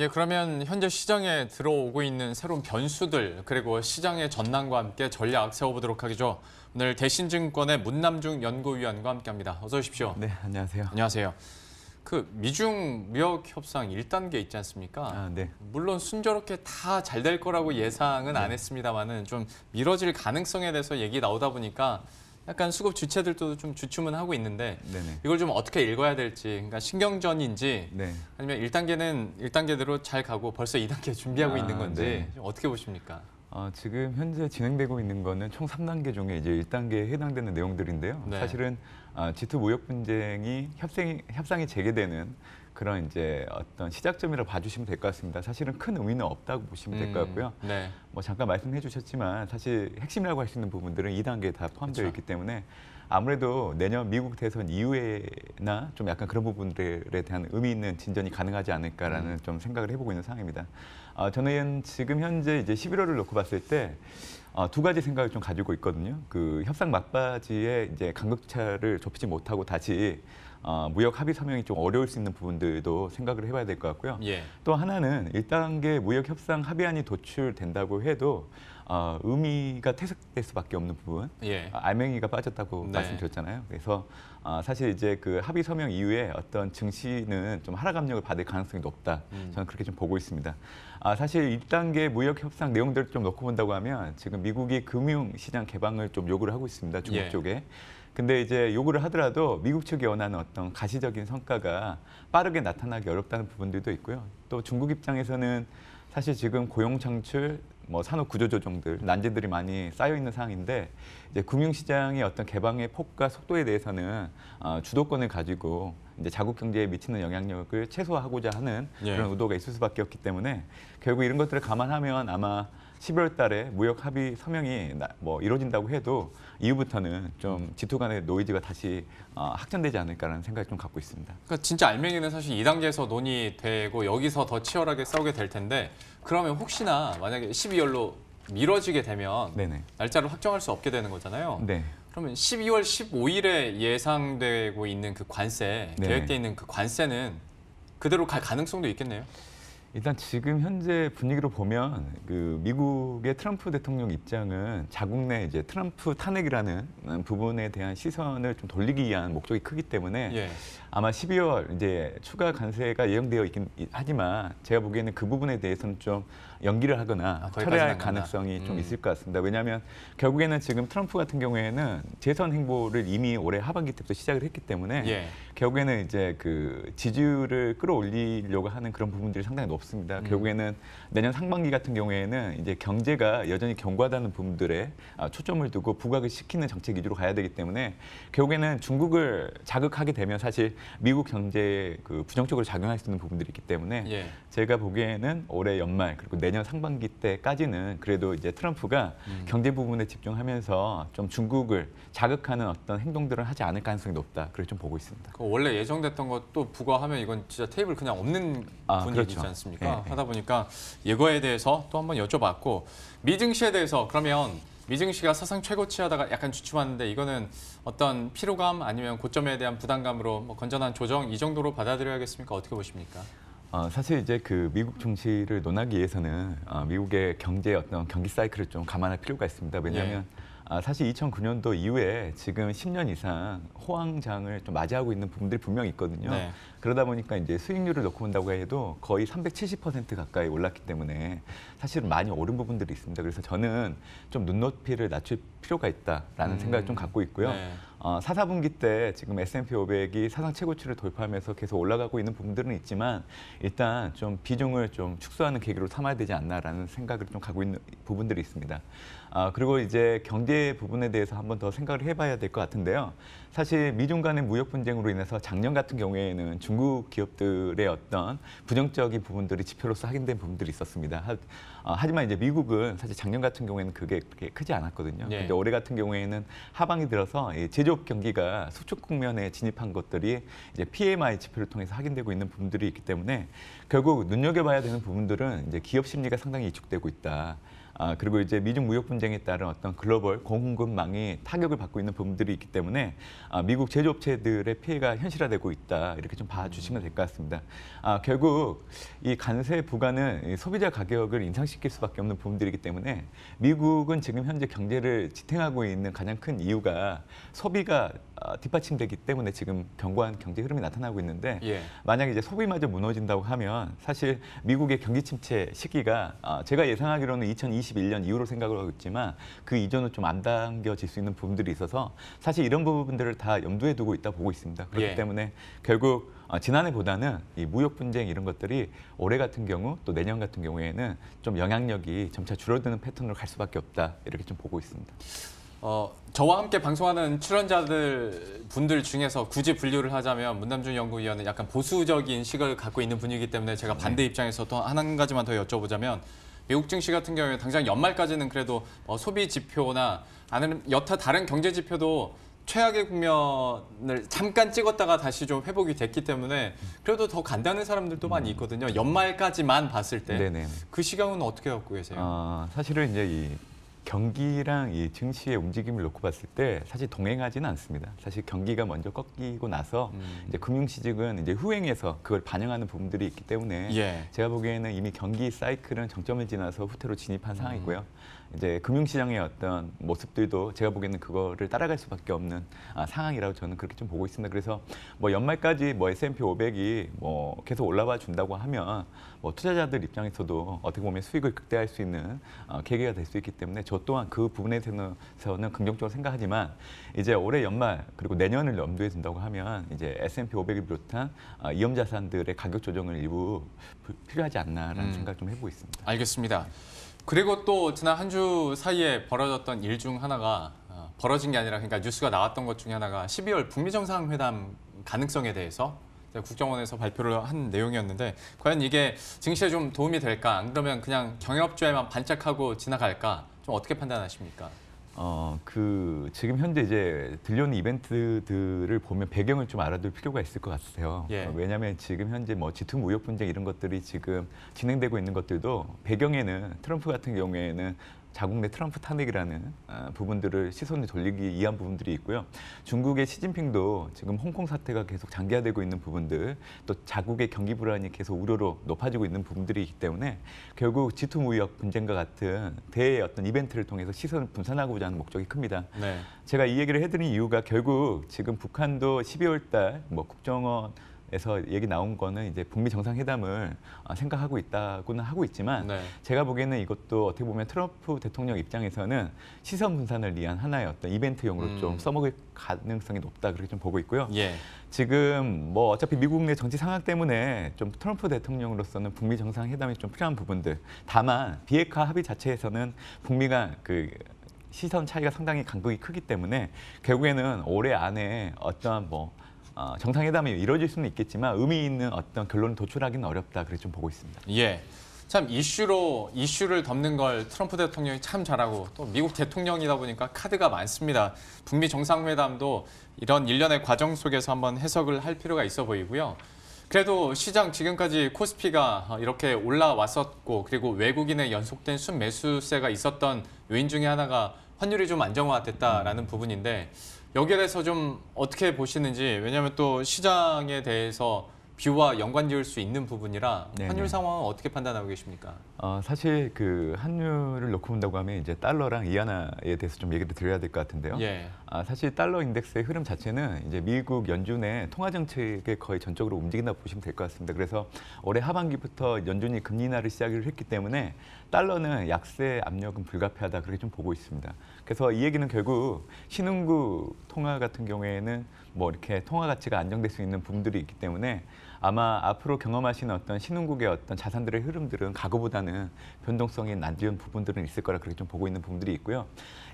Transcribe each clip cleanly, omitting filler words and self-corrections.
예, 그러면 현재 시장에 들어오고 있는 새로운 변수들 그리고 시장의 전망과 함께 전략 세워보도록 하겠죠. 오늘 대신증권의 문남중 연구위원과 함께합니다. 어서 오십시오. 네, 안녕하세요. 안녕하세요. 그 미중 무역 협상 1단계 있지 않습니까? 네. 물론 순조롭게 다 잘 될 거라고 예상은 안 했습니다만은 좀 미뤄질 가능성에 대해서 얘기 나오다 보니까 약간 수급 주체들도 좀 주춤은 하고 있는데 네네. 이걸 좀 어떻게 읽어야 될지, 그러니까 신경전인지 네. 아니면 1단계는 1단계대로 잘 가고 벌써 2단계 준비하고 있는 건지 네. 좀 어떻게 보십니까? 지금 현재 진행되고 있는 거는 총 3단계 중에 이제 1단계에 해당되는 내용들인데요. 네. 사실은 G2 무역 분쟁이 협상이 재개되는 그런 이제 어떤 시작점이라고 봐주시면 될 것 같습니다. 사실은 큰 의미는 없다고 보시면 될 것 같고요. 네. 뭐 잠깐 말씀해 주셨지만 사실 핵심이라고 할 수 있는 부분들은 2단계에 다 포함되어 그렇죠. 있기 때문에 아무래도 내년 미국 대선 이후에나 좀 약간 그런 부분들에 대한 의미 있는 진전이 가능하지 않을까라는 좀 생각을 해보고 있는 상황입니다. 저는 지금 현재 이제 11월을 놓고 봤을 때 두 가지 생각을 좀 가지고 있거든요. 그 협상 막바지에 이제 간극차를 좁히지 못하고 다시 무역 합의 서명이 좀 어려울 수 있는 부분들도 생각을 해봐야 될 것 같고요. 예. 또 하나는 1단계 무역 협상 합의안이 도출된다고 해도 의미가 퇴색될 수밖에 없는 부분, 예. 알맹이가 빠졌다고 네. 말씀드렸잖아요. 그래서 사실 이제 그 합의 서명 이후에 어떤 증시는 좀 하락 압력을 받을 가능성이 높다. 저는 그렇게 좀 보고 있습니다. 사실 1단계 무역 협상 내용들을 좀 놓고 본다고 하면 지금 미국이 금융시장 개방을 좀 요구를 하고 있습니다. 중국 예. 쪽에. 근데 이제 요구를 하더라도 미국 측이 원하는 어떤 가시적인 성과가 빠르게 나타나기 어렵다는 부분들도 있고요. 또 중국 입장에서는 사실 지금 고용 창출, 뭐 산업 구조 조정들, 난제들이 많이 쌓여 있는 상황인데 이제 금융시장의 어떤 개방의 폭과 속도에 대해서는 주도권을 가지고 이제 자국 경제에 미치는 영향력을 최소화하고자 하는 예. 그런 의도가 있을 수밖에 없기 때문에 결국 이런 것들을 감안하면 아마 12월 달에 무역 합의 서명이 뭐 이루어진다고 해도 이후부터는 좀 G2 간의 노이즈가 다시 확전되지 않을까라는 생각을 좀 갖고 있습니다. 그러니까 진짜 알맹이는 사실 2단계에서 논의되고 여기서 더 치열하게 싸우게 될 텐데 그러면 혹시나 만약에 12월로 미뤄지게 되면 네네. 날짜를 확정할 수 없게 되는 거잖아요. 네. 그러면 12월 15일에 예상되고 있는 그 관세, 네. 계획돼 있는 그 관세는 그대로 갈 가능성도 있겠네요. 일단 지금 현재 분위기로 보면 그 미국의 트럼프 대통령 입장은 자국 내 이제 트럼프 탄핵이라는 부분에 대한 시선을 좀 돌리기 위한 목적이 크기 때문에 예. 아마 12월 이제 추가 관세가 예정되어 있긴 하지만 제가 보기에는 그 부분에 대해서는 좀 연기를 하거나 거기까지는 철회할 안 간다. 가능성이 좀 있을 것 같습니다. 왜냐하면 결국에는 지금 트럼프 같은 경우에는 재선 행보를 이미 올해 하반기 때부터 시작을 했기 때문에 예. 결국에는 이제 그 지지율을 끌어올리려고 하는 그런 부분들이 상당히 높습니다. 결국에는 내년 상반기 같은 경우에는 이제 경제가 여전히 견고하다는 부분들에 초점을 두고 부각을 시키는 정책 위주로 가야 되기 때문에 결국에는 중국을 자극하게 되면 사실 미국 경제에 그 부정적으로 작용할 수 있는 부분들이 있기 때문에 예. 제가 보기에는 올해 연말 그리고 내년 상반기 때까지는 그래도 이제 트럼프가 경제 부분에 집중하면서 좀 중국을 자극하는 어떤 행동들을 하지 않을 가능성이 높다. 그렇게 좀 보고 있습니다. 그 원래 예정됐던 것도 부과하면 이건 진짜 테이블 그냥 없는 분위기지 그렇죠. 않습니까? 네, 네. 하다 보니까 예거에 대해서 또 한번 여쭤봤고 미증시에 대해서 그러면 미증시가 사상 최고치 하다가 약간 주춤하는데 이거는 어떤 피로감 아니면 고점에 대한 부담감으로 뭐 건전한 조정 이 정도로 받아들여야겠습니까? 어떻게 보십니까? 사실 이제 그 미국 증시를 논하기 위해서는 미국의 경제의 어떤 경기 사이클을 좀 감안할 필요가 있습니다. 왜냐하면 사실 2009년도 이후에 지금 10년 이상 호황장을 좀 맞이하고 있는 부분들이 분명히 있거든요. 네. 그러다 보니까 이제 수익률을 놓고 본다고 해도 거의 370% 가까이 올랐기 때문에 사실은 많이 오른 부분들이 있습니다. 그래서 저는 좀 눈높이를 낮출 필요가 있다라는 생각을 좀 갖고 있고요. 네. 4, 4분기 때 지금 S&P 500이 사상 최고치를 돌파하면서 계속 올라가고 있는 부분들은 있지만 일단 좀 비중을 좀 축소하는 계기로 삼아야 되지 않나라는 생각을 좀 갖고 있는 부분들이 있습니다. 그리고 이제 경제 부분에 대해서 한번 더 생각을 해봐야 될 것 같은데요. 사실 미중 간의 무역 분쟁으로 인해서 작년 같은 경우에는 중국 기업들의 어떤 부정적인 부분들이 지표로서 확인된 부분들이 있었습니다. 하지만 이제 미국은 사실 작년 같은 경우에는 그게 그렇게 크지 않았거든요. 예. 근데 올해 같은 경우에는 하반기 들어서 제조업 경기가 수축 국면에 진입한 것들이 이제 PMI 지표를 통해서 확인되고 있는 부분들이 있기 때문에 결국 눈여겨봐야 되는 부분들은 이제 기업 심리가 상당히 위축되고 있다. 그리고 이제 미중 무역 분쟁에 따른 어떤 글로벌 공급망이 타격을 받고 있는 부분들이 있기 때문에 미국 제조업체들의 피해가 현실화되고 있다 이렇게 좀 봐주시면 될 것 같습니다. 결국 이 관세 부과는 이 소비자 가격을 인상시킬 수밖에 없는 부분들이기 때문에 미국은 지금 현재 경제를 지탱하고 있는 가장 큰 이유가 소비가 뒷받침되기 때문에 지금 견고한 경제 흐름이 나타나고 있는데 예. 만약에 이제 소비마저 무너진다고 하면 사실 미국의 경기 침체 시기가 제가 예상하기로는 2021년 이후로 생각을 하고 있지만 그 이전은 좀 안 당겨질 수 있는 부분들이 있어서 사실 이런 부분들을 다 염두에 두고 있다 보고 있습니다. 그렇기 예. 때문에 결국 지난해보다는 이 무역 분쟁 이런 것들이 올해 같은 경우 또 내년 같은 경우에는 좀 영향력이 점차 줄어드는 패턴으로 갈 수밖에 없다 이렇게 좀 보고 있습니다. 저와 함께 방송하는 출연자들 분들 중에서 굳이 분류를 하자면 문남준 연구위원은 약간 보수적인 시각을 갖고 있는 분이기 때문에 제가 반대 입장에서 또 한 가지만 더 여쭤보자면 미국 증시 같은 경우에 당장 연말까지는 그래도 소비 지표나 아니면 여타 다른 경제 지표도 최악의 국면을 잠깐 찍었다가 다시 좀 회복이 됐기 때문에 그래도 더 간다는 사람들도 많이 있거든요. 연말까지만 봤을 때 네네. 그 시각은 어떻게 갖고 계세요? 사실은 이제 이 경기랑 이 증시의 움직임을 놓고 봤을 때 사실 동행하지는 않습니다. 사실 경기가 먼저 꺾이고 나서 이제 금융시장은 이제 후행해서 그걸 반영하는 부분들이 있기 때문에 예. 제가 보기에는 이미 경기 사이클은 정점을 지나서 후퇴로 진입한 상황이고요. 이제 금융시장의 어떤 모습들도 제가 보기에는 그거를 따라갈 수밖에 없는 상황이라고 저는 그렇게 좀 보고 있습니다. 그래서 뭐 연말까지 뭐 S&P 500이 뭐 계속 올라와 준다고 하면 뭐 투자자들 입장에서도 어떻게 보면 수익을 극대화할 수 있는 계기가 될 수 있기 때문에 저 또한 그 부분에 대해서는 긍정적으로 생각하지만 이제 올해 연말 그리고 내년을 염두에 둔다고 하면 이제 S&P 500을 비롯한 위험 자산들의 가격 조정을 일부 필요하지 않나라는 생각 좀 해보고 있습니다. 알겠습니다. 그리고 또 지난 한 주 사이에 벌어졌던 일 중 하나가 벌어진 게 아니라 그러니까 뉴스가 나왔던 것 중에 하나가 12월 북미 정상회담 가능성에 대해서 국정원에서 발표를 한 내용이었는데 과연 이게 증시에 좀 도움이 될까? 안 그러면 그냥 경협주에만 반짝하고 지나갈까? 좀 어떻게 판단하십니까? 지금 현재 이제 들려오는 이벤트들을 보면 배경을 좀 알아둘 필요가 있을 것 같아요. 예. 왜냐하면 지금 현재 뭐 G2 무역 분쟁 이런 것들이 지금 진행되고 있는 것들도 배경에는 트럼프 같은 경우에는 자국 내 트럼프 탄핵이라는 부분들을 시선을 돌리기 위한 부분들이 있고요. 중국의 시진핑도 지금 홍콩 사태가 계속 장기화되고 있는 부분들, 또 자국의 경기 불안이 계속 우려로 높아지고 있는 부분들이 있기 때문에 결국 G2 무역 분쟁과 같은 대의 어떤 이벤트를 통해서 시선을 분산하고자 하는 목적이 큽니다. 네. 제가 이 얘기를 해드린 이유가 결국 지금 북한도 12월 달 뭐 국정원에서 얘기 나온 거는 이제 북미 정상회담을 생각하고 있다고는 하고 있지만 네. 제가 보기에는 이것도 어떻게 보면 트럼프 대통령 입장에서는 시선 분산을 위한 하나의 어떤 이벤트용으로 좀 써먹을 가능성이 높다 그렇게 좀 보고 있고요. 예. 지금 뭐 어차피 미국 내 정치 상황 때문에 좀 트럼프 대통령으로서는 북미 정상회담이 좀 필요한 부분들. 다만 비핵화 합의 자체에서는 북미가 그 시선 차이가 상당히 간극이 크기 때문에 결국에는 올해 안에 어떠한 뭐 정상회담이 이루어질 수는 있겠지만 의미 있는 어떤 결론을 도출하기는 어렵다 그렇게 좀 보고 있습니다. 예. 참 이슈를 덮는 걸 트럼프 대통령이 참 잘하고 또 미국 대통령이다 보니까 카드가 많습니다. 북미 정상회담도 이런 일련의 과정 속에서 한번 해석을 할 필요가 있어 보이고요. 그래도 시장 지금까지 코스피가 이렇게 올라왔었고 그리고 외국인의 연속된 순매수세가 있었던 요인 중에 하나가 환율이 좀 안정화됐다라는 부분인데 여기에 대해서 좀 어떻게 보시는지 왜냐하면 또 시장에 대해서 뷰와 연관지을 수 있는 부분이라 네네. 환율 상황은 어떻게 판단하고 계십니까? 사실 그 환율을 놓고 본다고 하면 이제 달러랑 이하나에 대해서 좀 얘기를 드려야 될 것 같은데요. 예. 사실 달러 인덱스의 흐름 자체는 이제 미국 연준의 통화 정책에 거의 전적으로 움직인다고 보시면 될 것 같습니다. 그래서 올해 하반기부터 연준이 금리 인하를 시작을 했기 때문에 달러는 약세 압력은 불가피하다 그렇게 좀 보고 있습니다. 그래서 이 얘기는 결국 신흥국 통화 같은 경우에는 뭐 이렇게 통화 가치가 안정될 수 있는 부분들이 있기 때문에 아마 앞으로 경험하시는 어떤 신흥국의 어떤 자산들의 흐름들은 과거보다는 변동성이 낮은 부분들은 있을 거라 그렇게 좀 보고 있는 부분들이 있고요.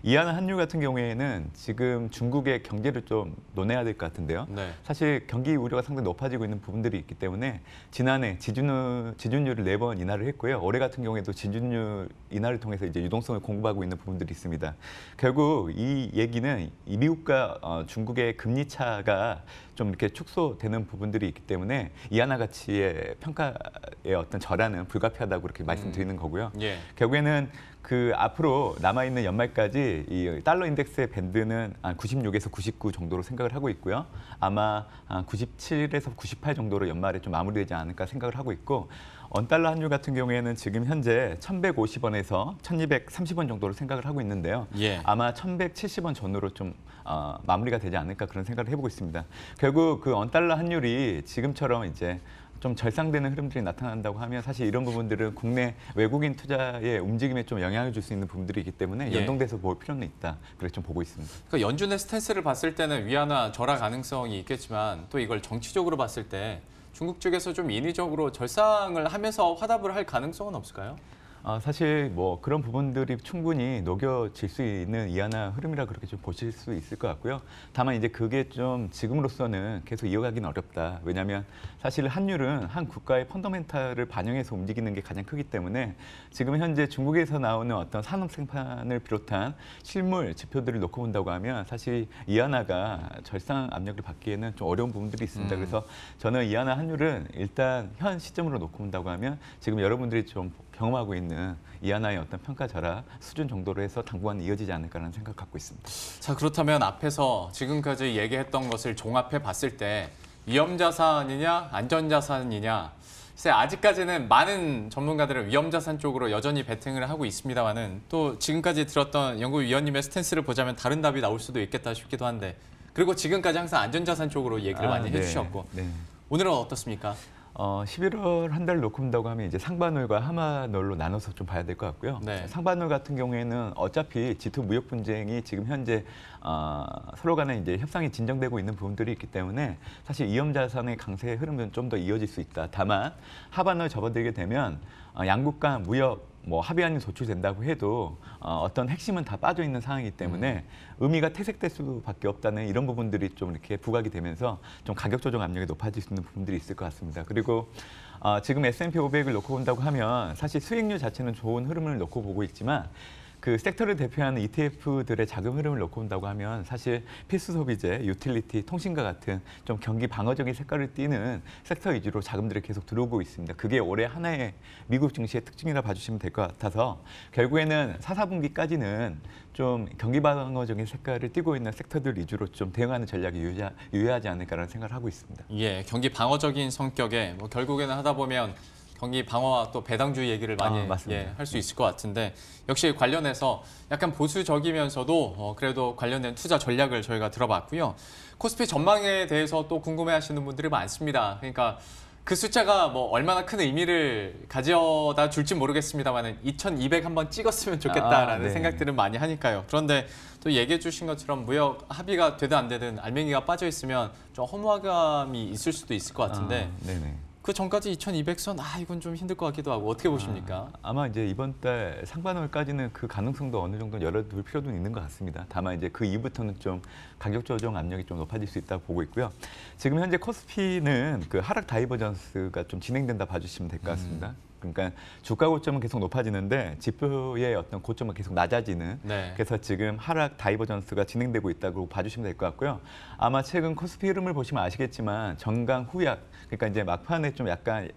이하나 환율 같은 경우에는 지금 중국의 경제를 좀 논해야 될 것 같은데요. 네. 사실 경기 우려가 상당히 높아지고 있는 부분들이 있기 때문에 지난해 지준율을 4번 인하를 했고요. 올해 같은 경우에도 지준율 인하를 통해서 이제 유동성을 공급하고 있는 부분들이 있습니다. 결국 이 얘기는 이 미국과 중국의 금리 차가 좀 이렇게 축소되는 부분들이 있기 때문에 이하나 가치의 평가의 어떤 절하는 불가피하다고 그렇게 말씀드리는 거고요. 예. 결국에는 그 앞으로 남아있는 연말까지 이 달러 인덱스의 밴드는 96에서 99 정도로 생각을 하고 있고요. 아마 97에서 98 정도로 연말에 좀 마무리되지 않을까 생각을 하고 있고, 원달러 환율 같은 경우에는 지금 현재 1,150원에서 1,230원 정도로 생각을 하고 있는데요. 예. 아마 1,170원 전후로 좀 마무리가 되지 않을까 그런 생각을 해보고 있습니다. 결국 그 원달러 환율이 지금처럼 이제 좀 절상되는 흐름들이 나타난다고 하면 사실 이런 부분들은 국내 외국인 투자의 움직임에 좀 영향을 줄 수 있는 부분들이 있기 때문에 예. 연동돼서 볼 필요는 있다. 그렇게 좀 보고 있습니다. 그러니까 연준의 스탠스를 봤을 때는 위안화 절하 가능성이 있겠지만 또 이걸 정치적으로 봤을 때 중국 쪽에서 좀 인위적으로 절상을 하면서 화답을 할 가능성은 없을까요? 사실 뭐 그런 부분들이 충분히 녹여질 수 있는 이하나 흐름이라 그렇게 좀 보실 수 있을 것 같고요. 다만 이제 그게 좀 지금으로서는 계속 이어가기는 어렵다. 왜냐하면 사실 환율은 한 국가의 펀더멘탈을 반영해서 움직이는 게 가장 크기 때문에 지금 현재 중국에서 나오는 어떤 산업 생산을 비롯한 실물 지표들을 놓고 본다고 하면 사실 이하나가 절상 압력을 받기에는 좀 어려운 부분들이 있습니다. 그래서 저는 이하나 환율은 일단 현 시점으로 놓고 본다고 하면 지금 여러분들이 좀 경험하고 있는 이하나의 어떤 평가 절하 수준 정도로 해서 당분간 이어지지 않을까라는 생각 갖고 있습니다. 자, 그렇다면 앞에서 지금까지 얘기했던 것을 종합해 봤을 때 위험자산이냐 안전자산이냐, 글쎄 아직까지는 많은 전문가들은 위험자산 쪽으로 여전히 베팅을 하고 있습니다만은 또 지금까지 들었던 연구위원님의 스탠스를 보자면 다른 답이 나올 수도 있겠다 싶기도 한데, 그리고 지금까지 항상 안전자산 쪽으로 얘기를 많이 네. 해주셨고 네. 오늘은 어떻습니까? 11월 한 달 놓고 본다고 하면 이제 상반월과 하반월로 나눠서 좀 봐야 될 것 같고요. 네. 상반월 같은 경우에는 어차피 G2 무역 분쟁이 지금 현재 서로 간에 이제 협상이 진정되고 있는 부분들이 있기 때문에 사실 위험자산의 강세 흐름은 좀 더 이어질 수 있다. 다만 하반월 접어들게 되면 양국 간 무역 합의안이 도출된다고 해도 어떤 핵심은 다 빠져 있는 상황이기 때문에 의미가 퇴색될 수밖에 없다는 이런 부분들이 좀 이렇게 부각이 되면서 좀 가격 조정 압력이 높아질 수 있는 부분들이 있을 것 같습니다. 그리고 지금 S&P 500을 놓고 본다고 하면 사실 수익률 자체는 좋은 흐름을 놓고 보고 있지만 그 섹터를 대표하는 ETF들의 자금 흐름을 놓고 본다고 하면 사실 필수 소비재, 유틸리티, 통신과 같은 좀 경기 방어적인 색깔을 띠는 섹터 위주로 자금들이 계속 들어오고 있습니다. 그게 올해 하나의 미국 증시의 특징이라 봐주시면 될 것 같아서 결국에는 4, 4분기까지는 좀 경기 방어적인 색깔을 띠고 있는 섹터들 위주로 좀 대응하는 전략이 유효하지 않을까라는 생각을 하고 있습니다. 예, 경기 방어적인 성격에 결국에는 하다 보면 경기 방어와 또 배당주의 얘기를 많이 할 수 있을 것 같은데, 역시 관련해서 약간 보수적이면서도 그래도 관련된 투자 전략을 저희가 들어봤고요. 코스피 전망에 대해서 또 궁금해하시는 분들이 많습니다. 그러니까 그 숫자가 얼마나 큰 의미를 가져다 줄지 모르겠습니다만 2200 한번 찍었으면 좋겠다라는 네. 생각들은 많이 하니까요. 그런데 또 얘기해 주신 것처럼 무역 합의가 되든 안 되든 알맹이가 빠져 있으면 좀 허무감이 있을 수도 있을 것 같은데 네네. 그 전까지 2200선 이건 좀 힘들 것 같기도 하고, 어떻게 보십니까? 아마 이제 이번 달 상반월까지는 그 가능성도 어느 정도 열어둘 필요도 있는 것 같습니다. 다만 이제 그 이후부터는 좀 가격 조정 압력이 좀 높아질 수 있다고 보고 있고요. 지금 현재 코스피는 그 하락 다이버전스가 좀 진행된다 봐주시면 될 것 같습니다. 그러니까 주가 고점은 계속 높아지는데 지표의 어떤 고점은 계속 낮아지는. 네. 그래서 지금 하락 다이버전스가 진행되고 있다고 봐주시면 될 것 같고요. 아마 최근 코스피 흐름을 보시면 아시겠지만 정강 후약, 그러니까 이제 막판에 좀 약간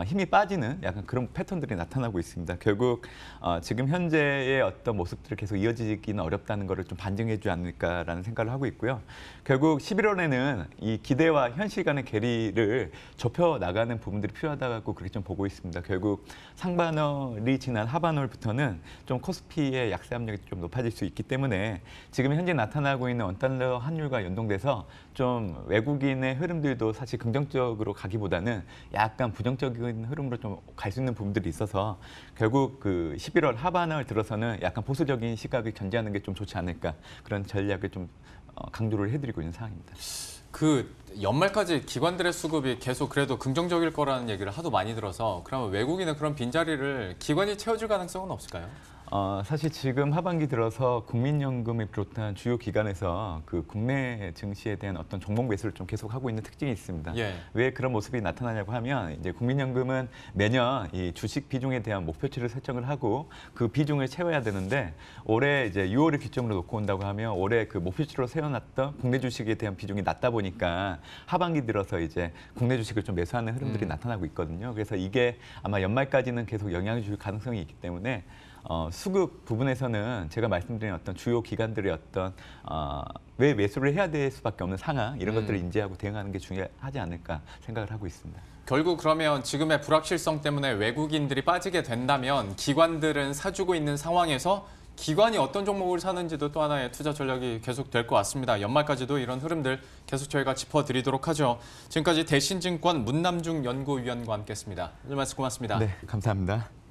힘이 빠지는 약간 그런 패턴들이 나타나고 있습니다. 결국 지금 현재의 어떤 모습들을 계속 이어지기는 어렵다는 것을 좀 반증해주지 않을까라는 생각을 하고 있고요. 결국 11월에는 이 기대와 현실 간의 괴리를 좁혀 나가는 부분들이 필요하다고 그렇게 좀 보고 있습니다. 결국 상반월이 지난 하반월부터는 좀 코스피의 약세 압력이 좀 높아질 수 있기 때문에 지금 현재 나타나고 있는 원달러 환율과 연동돼서 좀 외국인의 흐름들도 사실 긍정적으로 가기보다는 약간 부정적인 흐름으로 좀 갈 수 있는 부분들이 있어서 결국 그 11월 하반을 들어서는 약간 보수적인 시각을 견지하는 게 좀 좋지 않을까, 그런 전략을 좀 강조를 해드리고 있는 상황입니다. 그 연말까지 기관들의 수급이 계속 그래도 긍정적일 거라는 얘기를 하도 많이 들어서, 그러면 외국인은 그런 빈자리를 기관이 채워줄 가능성은 없을까요? 사실 지금 하반기 들어서 국민연금을 비롯한 주요 기관에서 그 국내 증시에 대한 어떤 종목 매수를 좀 계속하고 있는 특징이 있습니다. 예. 왜 그런 모습이 나타나냐고 하면 이제 국민연금은 매년 이 주식 비중에 대한 목표치를 설정을 하고 그 비중을 채워야 되는데 올해 이제 6월을 기점으로 놓고 온다고 하면 올해 그 목표치로 세워놨던 국내 주식에 대한 비중이 낮다 보니까 하반기 들어서 이제 국내 주식을 좀 매수하는 흐름들이 나타나고 있거든요. 그래서 이게 아마 연말까지는 계속 영향을 줄 가능성이 있기 때문에 수급 부분에서는 제가 말씀드린 어떤 주요 기관들의 어떤 왜 매수를 해야 될 수밖에 없는 상황 이런 것들을 인지하고 대응하는 게 중요하지 않을까 생각을 하고 있습니다. 결국 그러면 지금의 불확실성 때문에 외국인들이 빠지게 된다면 기관들은 사주고 있는 상황에서 기관이 어떤 종목을 사는지도 또 하나의 투자 전략이 계속 될 것 같습니다. 연말까지도 이런 흐름들 계속 저희가 짚어드리도록 하죠. 지금까지 대신증권 문남중 연구위원과 함께했습니다. 오늘 말씀 고맙습니다. 네, 감사합니다.